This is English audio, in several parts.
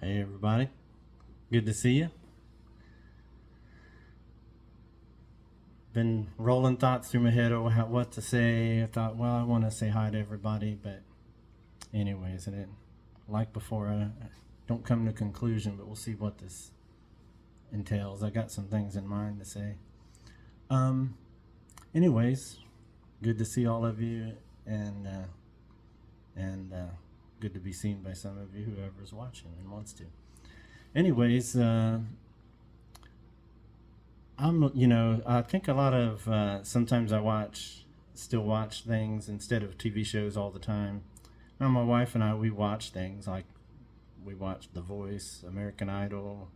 Hey everybody, good to see you. Been rolling thoughts through my head over what to say. I thought, well, I want to say hi to everybody, but anyways, I didn't like before. I don't come to a conclusion, but we'll see what this entails. I got some things in mind to say. Anyways, good to see all of you, and good to be seen by some of you, whoever's watching and wants to. Anyways, I think a lot of sometimes still watch things instead of TV shows all the time. Now, my wife and I, we watch things like we watch The Voice, American Idol.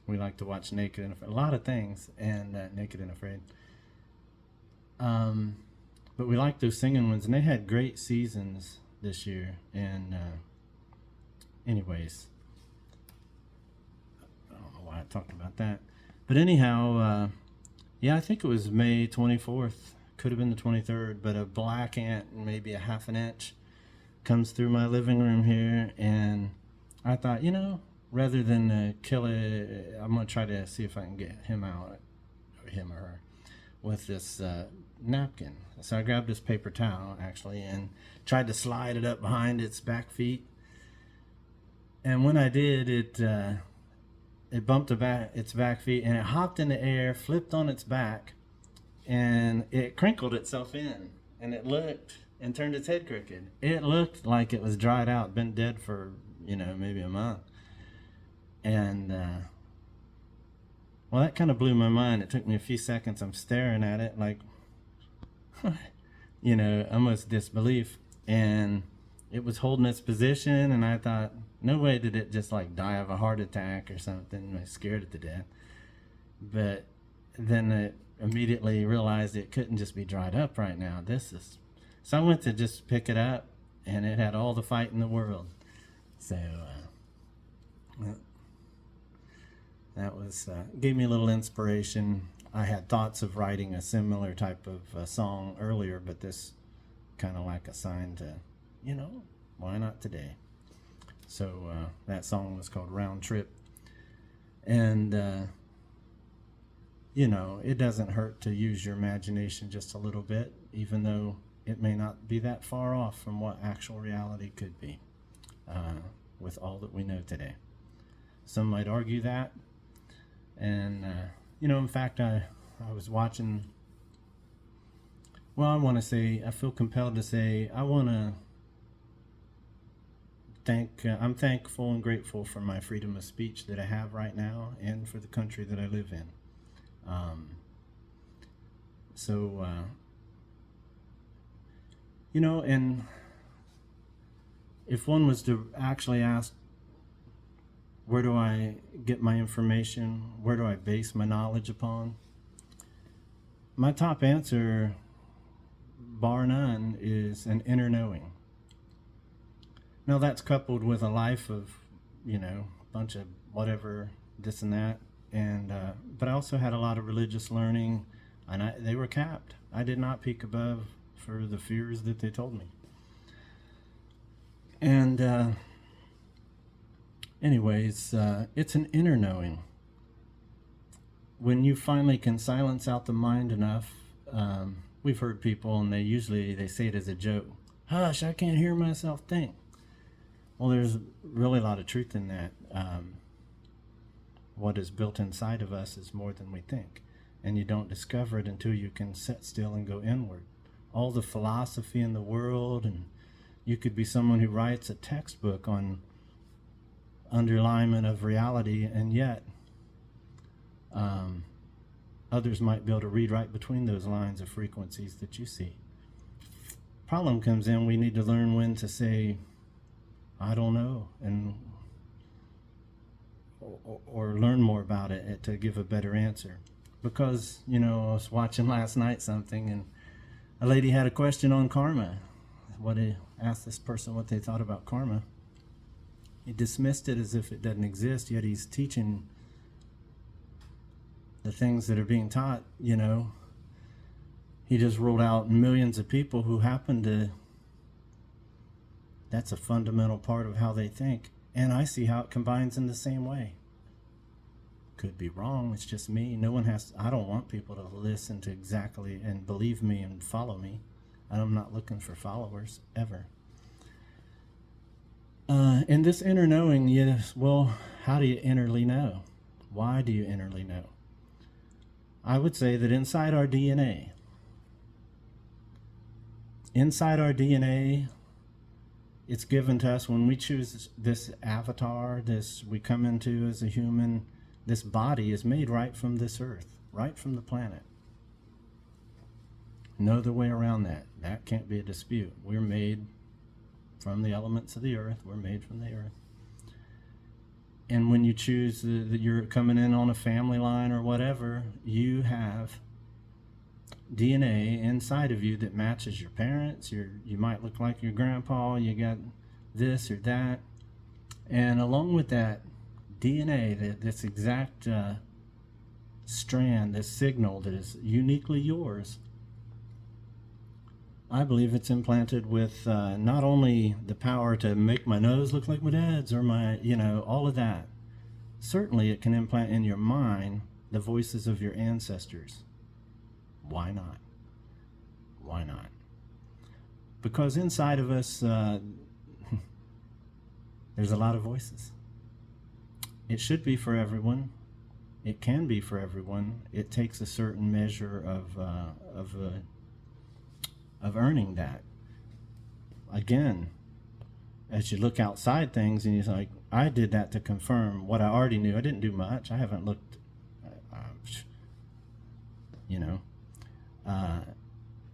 We like to watch Naked and Afraid, a lot of things, and Naked and Afraid. But we like those singing ones, and they had great seasons this year. And anyways, I don't know why I talked about that. But anyhow, yeah, I think it was May 24th. Could have been the 23rd, but a black ant, maybe a half an inch, comes through my living room here. And I thought, rather than kill it, I'm going to try to see if I can get him out, or him or her, with this napkin. So I grabbed this paper towel, actually, and tried to slide it up behind its back feet. And when I did, it bumped its back feet, and it hopped in the air, flipped on its back, and it crinkled itself in, and it looked and turned its head crooked. It looked like it was dried out, been dead for, maybe a month. And, well, that kind of blew my mind. It took me a few seconds. I'm staring at it like, almost disbelief. And it was holding its position, and I thought, no way did it just like die of a heart attack or something. I scared it to death. But then it immediately realized it couldn't just be dried up right now. So I went to just pick it up, and it had all the fight in the world. So that was gave me a little inspiration. I had thoughts of writing a similar type of song earlier, but this kind of like a sign to, why not today? So that song was called Round Trip. And, it doesn't hurt to use your imagination just a little bit, even though it may not be that far off from what actual reality could be with all that we know today. Some might argue that. And, in fact, I was watching, I feel compelled to say, I'm thankful and grateful for my freedom of speech that I have right now, and for the country that I live in. And if one was to actually ask, where do I get my information? Where do I base my knowledge upon? My top answer, bar none, is an inner knowing. Now that's coupled with a life of, a bunch of whatever, this and that. And but I also had a lot of religious learning, and they were capped. I did not peak above for the fears that they told me. And anyways, it's an inner knowing. When you finally can silence out the mind enough, we've heard people, and they say it as a joke. Hush, I can't hear myself think. Well, there's really a lot of truth in that. What is built inside of us is more than we think. And you don't discover it until you can sit still and go inward. All the philosophy in the world, and you could be someone who writes a textbook on underlyment of reality, and yet others might be able to read right between those lines of frequencies that you see. Problem comes in, we need to learn when to say, I don't know, and or learn more about it to give a better answer. Because, I was watching last night something, and a lady had a question on karma. Asked this person what they thought about karma. He dismissed it as if it doesn't exist, yet he's teaching the things that are being taught. He just ruled out millions of people who happen to, that's a fundamental part of how they think. And I see how it combines in the same way. Could be wrong, it's just me. No one has, I don't want people to listen to exactly and believe me and follow me. I'm not looking for followers, ever. In this inner knowing, yes, well, how do you innerly know? Why do you innerly know? I would say that inside our DNA, it's given to us when we choose this avatar, this we come into as a human. This body is made right from this earth, right from the planet. No other way around that. That can't be a dispute. We're made from the elements of the earth. We're made from the earth. And when you choose that you're coming in on a family line or whatever, you have DNA inside of you that matches your parents. You might look like your grandpa. You got this or that. And along with that DNA, this exact strand, this signal that is uniquely yours, I believe it's implanted with not only the power to make my nose look like my dad's or my, all of that. Certainly it can implant in your mind the voices of your ancestors. Why not? Why not? Because inside of us, there's a lot of voices. It should be for everyone. It can be for everyone. It takes a certain measure of earning that. Again, as you look outside things and you're like, I did that to confirm what I already knew. I didn't do much. I haven't looked,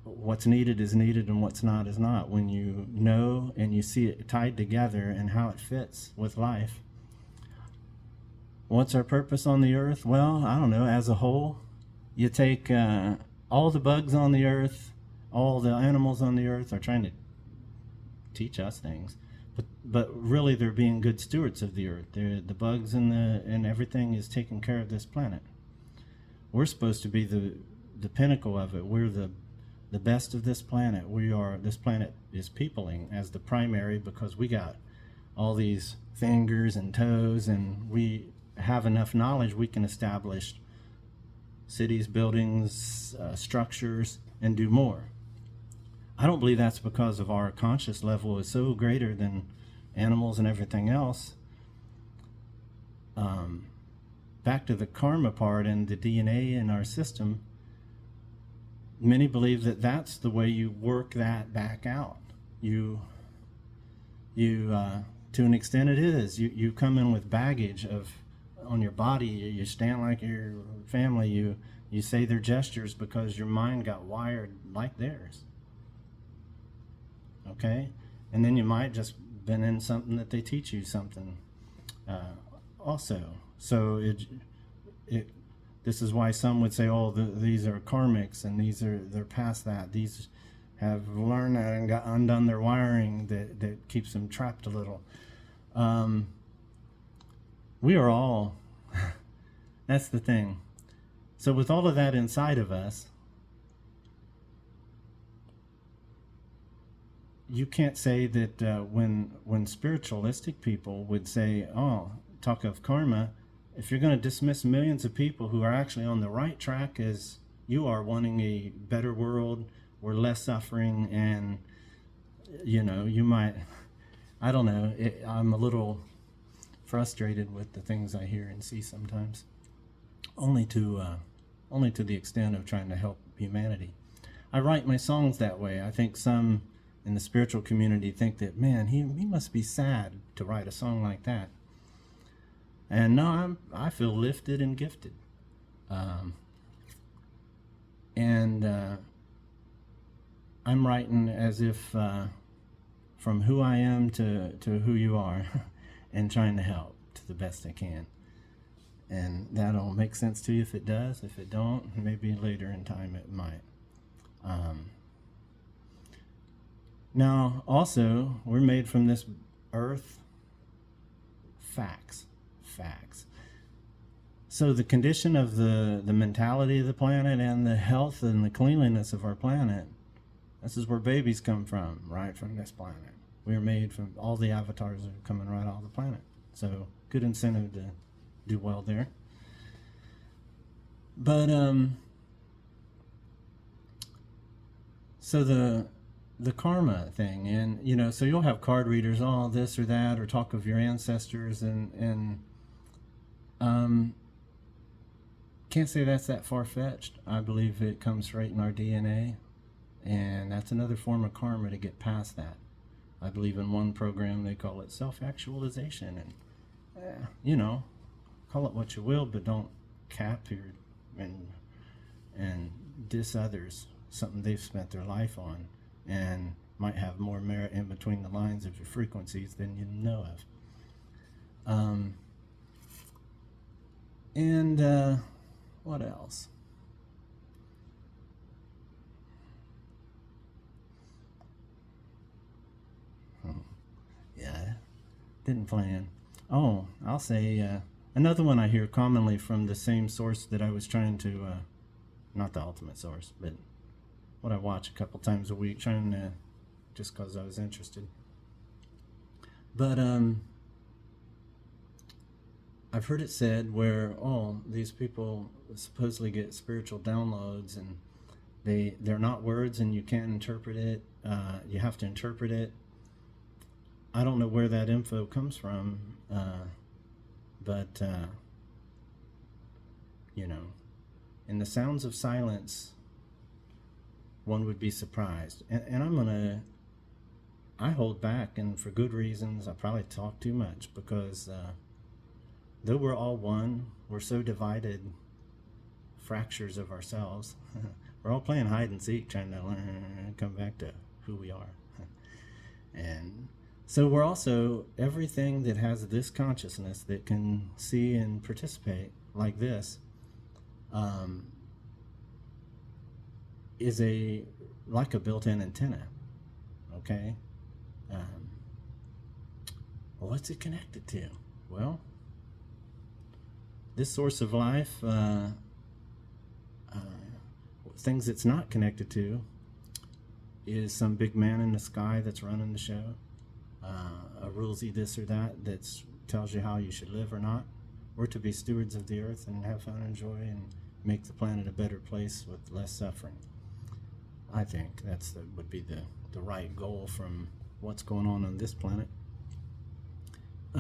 what's needed is needed and what's not is not. When you know and you see it tied together and how it fits with life. What's our purpose on the earth? Well, I don't know. As a whole, you take all the bugs on the earth, all the animals on the earth are trying to teach us things, but really they're being good stewards of the earth. The bugs and everything is taking care of this planet. We're supposed to be the pinnacle of it. We're the best of this planet. This planet is peopling as the primary because we got all these fingers and toes, and we have enough knowledge we can establish cities, buildings, structures, and do more. I don't believe that's because of our conscious level is so greater than animals and everything else. Back to the karma part and the DNA in our system, many believe that that's the way you work that back out. You to an extent it is. You come in with baggage on your body. You stand like your family. You say their gestures because your mind got wired like theirs. Okay? And then you might just been in something that they teach you something also. So this is why some would say, oh, these are karmics and they're past that. These have learned that and got undone their wiring that keeps them trapped a little. We are all, that's the thing. So with all of that inside of us, you can't say that when spiritualistic people would say, oh, talk of karma, if you're going to dismiss millions of people who are actually on the right track as you are, wanting a better world where less suffering, and you might, I don't know, I'm a little frustrated with the things I hear and see sometimes, only to the extent of trying to help humanity. I write my songs that way. I think some in the spiritual community think that, man, he must be sad to write a song like that. And no, I feel lifted and gifted. I'm writing as if from who I am to who you are and trying to help to the best I can. And that'll make sense to you if it does. If it don't, maybe later in time it might. Now, also, we're made from this earth. Facts. So the condition of the mentality of the planet and the health and the cleanliness of our planet, this is where babies come from, right from this planet. We are made from all the avatars that are coming right off the planet. So good incentive to do well there. But so the karma thing, and so you'll have card readers, all this or that, or talk of your ancestors, and can't say that's that far-fetched. I believe it comes right in our DNA, and that's another form of karma to get past that. I believe in one program they call it self-actualization, and call it what you will, but don't cap your and diss others, something they've spent their life on and might have more merit in between the lines of your frequencies than you know of. And what else? Yeah, didn't plan. Oh, I'll say another one I hear commonly from the same source that I was trying to, not the ultimate source, but what I watch a couple times a week, trying to, just because I was interested. But I've heard it said where these people supposedly get spiritual downloads, and they're not words, and you can't interpret it. You have to interpret it. I don't know where that info comes from, but in the sounds of silence, one would be surprised. And I hold back, and for good reasons. I probably talk too much because though we're all one, we're so divided, fractures of ourselves. We're all playing hide and seek, trying to learn and come back to who we are. And so we're also everything that has this consciousness that can see and participate like this is like a built-in antenna. Okay. What's it connected to? Well, this source of life, things it's not connected to is some big man in the sky that's running the show, a rulesy this or that tells you how you should live or not. We're to be stewards of the earth and have fun and enjoy and make the planet a better place with less suffering. I think would be the right goal from what's going on this planet. I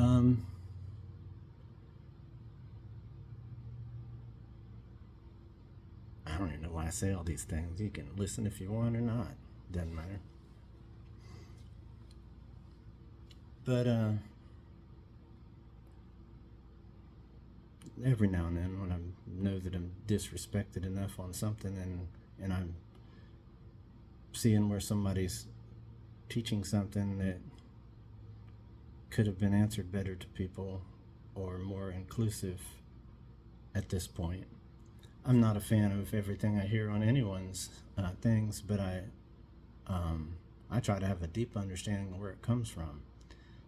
don't even know why I say all these things. You can listen if you want or not. Doesn't matter. But every now and then when I know that I'm disrespected enough on something, and I'm seeing where somebody's teaching something that could have been answered better to people or more inclusive at this point. I'm not a fan of everything I hear on anyone's things, but I try to have a deep understanding of where it comes from.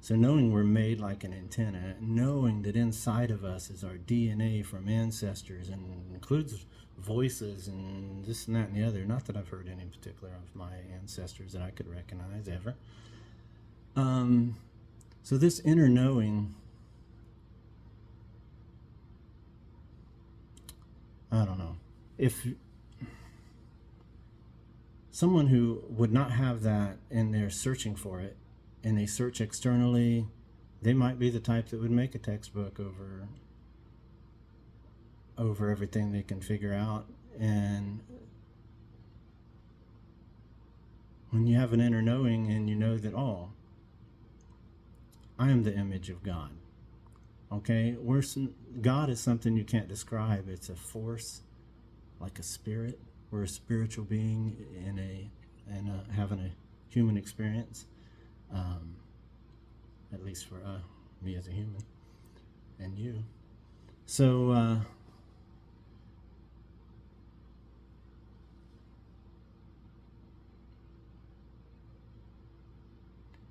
So knowing we're made like an antenna, knowing that inside of us is our DNA from ancestors and includes voices and this and that and the other. Not that I've heard any particular of my ancestors that I could recognize ever. So this inner knowing, I don't know. If someone who would not have that and they're searching for it, and they search externally, they might be the type that would make a textbook over everything they can figure out. And when you have an inner knowing and you know that, I am the image of God. Okay, God is something you can't describe. It's a force, like a spirit. We're a spiritual being having a human experience. At least for me as a human, and you. So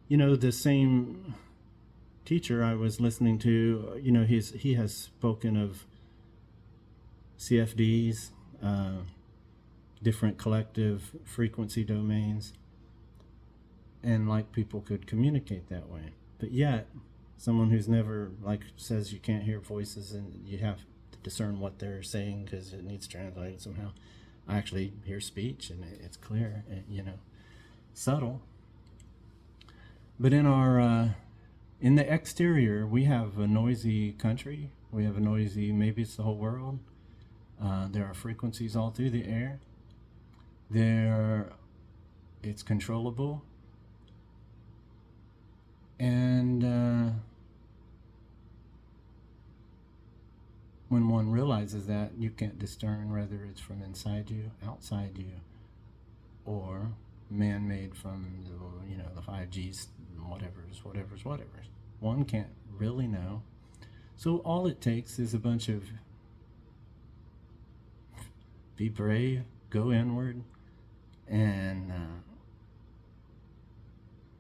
the same teacher I was listening to, he has spoken of CFDs, different collective frequency domains, and like people could communicate that way. But yet, someone who's never, like, says you can't hear voices and you have to discern what they're saying because it needs translated somehow. I actually hear speech and it's clear, subtle. But in the exterior, we have a noisy country. We have a noisy, maybe it's the whole world. There are frequencies all through the air. It's controllable. And when one realizes that, you can't discern whether it's from inside you, outside you, or man-made from the 5Gs, whatever's. One can't really know. So all it takes is a bunch of be brave, go inward, and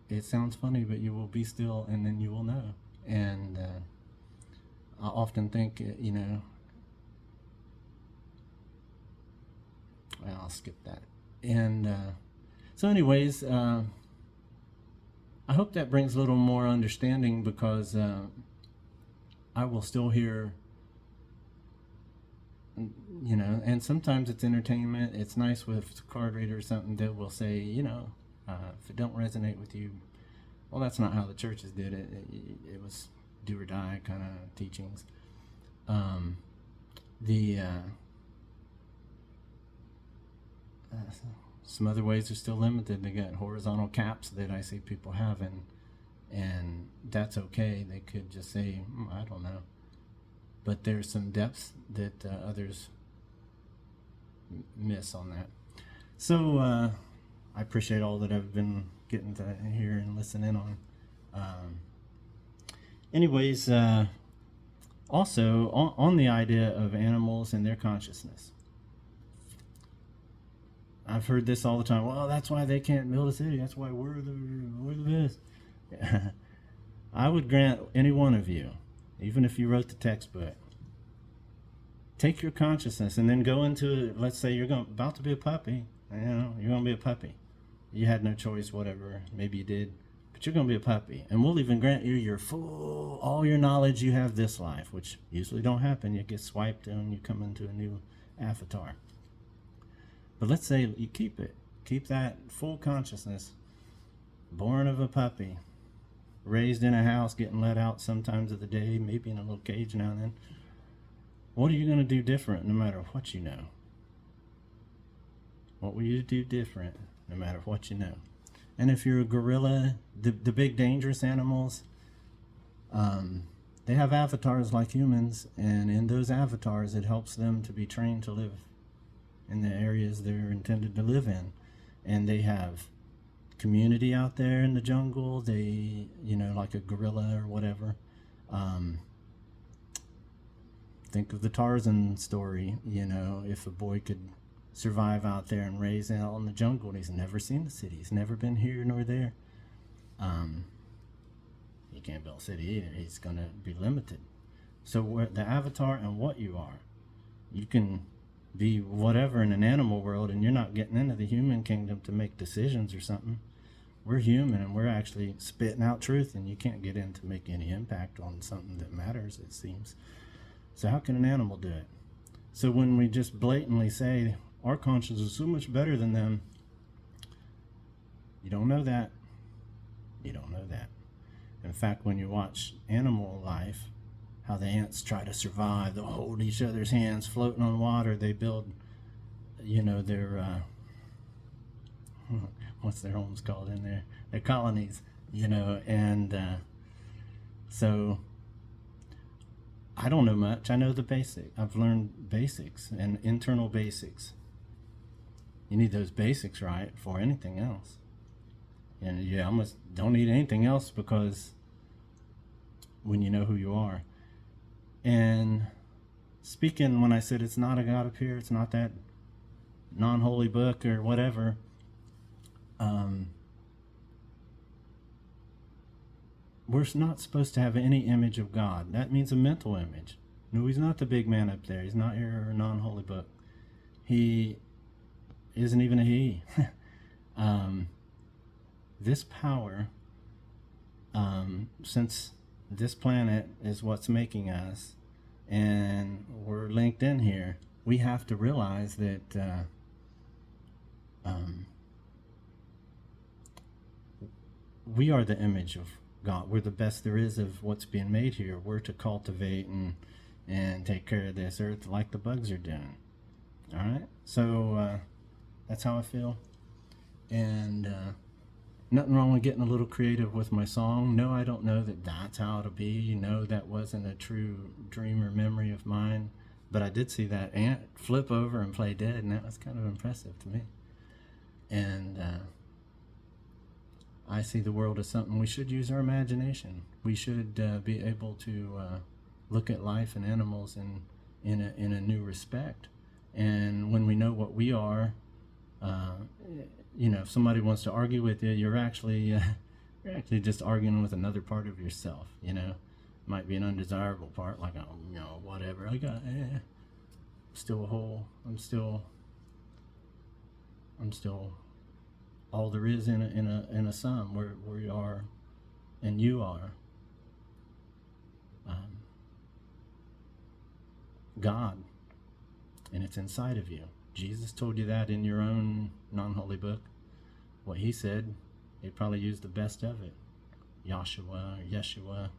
it sounds funny, but you will be still, and then you will know. And I often think, well, I'll skip that. And so anyways, I hope that brings a little more understanding, because I will still hear, and sometimes it's entertainment. It's nice with a card reader or something that will say, if it don't resonate with you, well, that's not how the churches did it. It was do or die kind of teachings. Some other ways are still limited. They got horizontal caps that I see people having, and that's okay. They could just say, I don't know. But there's some depths that others miss on that. So I appreciate all that I've been getting to hear and listen in on. Anyways, also on the idea of animals and their consciousness. I've heard this all the time. Well, that's why they can't build a city. That's why we're the best. I would grant any one of you, even if you wrote the textbook, take your consciousness and then go into, let's say you're about to be a puppy. You're going to be a puppy. You had no choice, whatever. Maybe you did, but you're going to be a puppy. And we'll even grant you all your knowledge you have this life, which usually don't happen. You get swiped and you come into a new avatar. But let's say you keep it. Keep that full consciousness. Born of a puppy. Raised in a house, getting let out sometimes of the day, maybe in a little cage now and then. What are you going to do different no matter what you know? What will you do different no matter what you know? And if you're a gorilla, the big dangerous animals, they have avatars like humans, and in those avatars it helps them to be trained to live in the areas they're intended to live in. And they have community out there in the jungle. They, like a gorilla or whatever. Think of the Tarzan story, if a boy could survive out there and raise out in the jungle, and he's never seen the city, he's never been here nor there, he can't build a city either. He's going to be limited. So the avatar and what you are, you can be whatever in an animal world, and you're not getting into the human kingdom to make decisions or something. We're human, and we're actually spitting out truth, and you can't get in to make any impact on something that matters, it seems. So how can an animal do it? So when we just blatantly say our conscience is so much better than them, you don't know that. You don't know that. In fact, when you watch animal life, how the ants try to survive, they'll hold each other's hands floating on water. They build, their, what's their homes called in there? Their colonies, and so I don't know much. I know the basic. I've learned basics and internal basics. You need those basics right for anything else. And you almost don't need anything else, because when you know who you are. And speaking, when I said it's not a God up here, it's not that non-holy book or whatever, we're not supposed to have any image of God. That means a mental image. No, he's not the big man up there. He's not your non-holy book. He isn't even a he. This power, since this planet is what's making us, and we're linked in here. We have to realize that we are the image of God. We're the best there is of what's being made here. We're to cultivate and take care of this earth like the bugs are doing. All right, so that's how I feel. And nothing wrong with getting a little creative with my song. No, I don't know that that's how it'll be. No, that wasn't a true dream or memory of mine. But I did see that ant flip over and play dead, and that was kind of impressive to me. And I see the world as something we should use our imagination. We should be able to look at life and animals in a new respect. And when we know what we are, if somebody wants to argue with you, you're actually just arguing with another part of yourself. Might be an undesirable part, like whatever. I got still a whole. I'm still all there is in a sum. Where we are, and you are. God, and it's inside of you. Jesus told you that in your own non-holy book. What he said, he probably used the best of it. Yeshua, or Yeshua,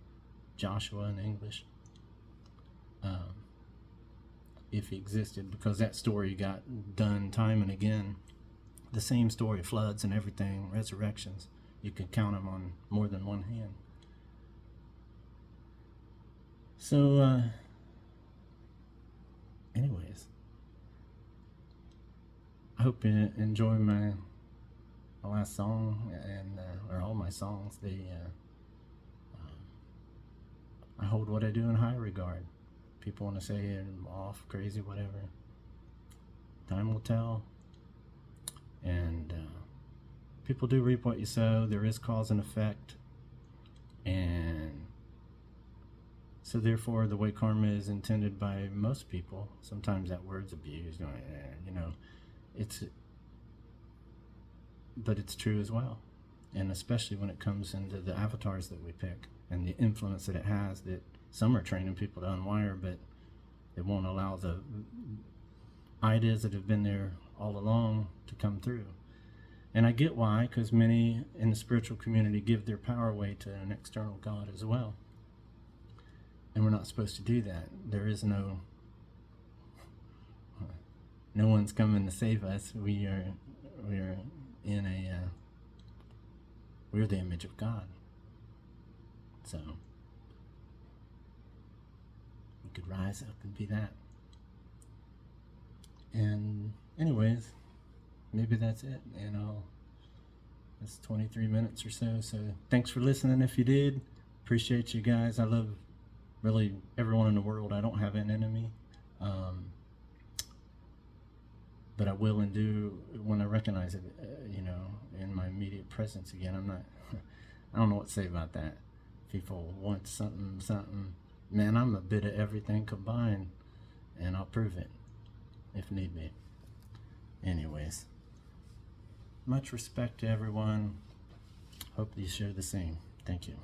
Joshua in English. If he existed, because that story got done time and again. The same story, floods and everything, resurrections. You can count them on more than one hand. So, anyways, I hope you enjoy my last song, and or all my songs. I hold what I do in high regard. People want to say I'm off, crazy, whatever. Time will tell. And people do reap what you sow. There is cause and effect. And so therefore, the way karma is intended by most people, sometimes that word's abused, but it's true as well. And especially when it comes into the avatars that we pick and the influence that it has, that some are training people to unwire, but it won't allow the ideas that have been there all along to come through. And I get why, because many in the spiritual community give their power away to an external God as well. And we're not supposed to do that. There is no one's coming to save us. We're the image of God. So we could rise up and be that. And anyways, maybe that's it. It's 23 minutes or so. So thanks for listening. If you did, appreciate you guys. I love really everyone in the world. I don't have an enemy. But I will and do when I recognize it, in my immediate presence again. I don't know what to say about that. People want something. Man, I'm a bit of everything combined, and I'll prove it if need be. Anyways, much respect to everyone. Hope you share the same. Thank you.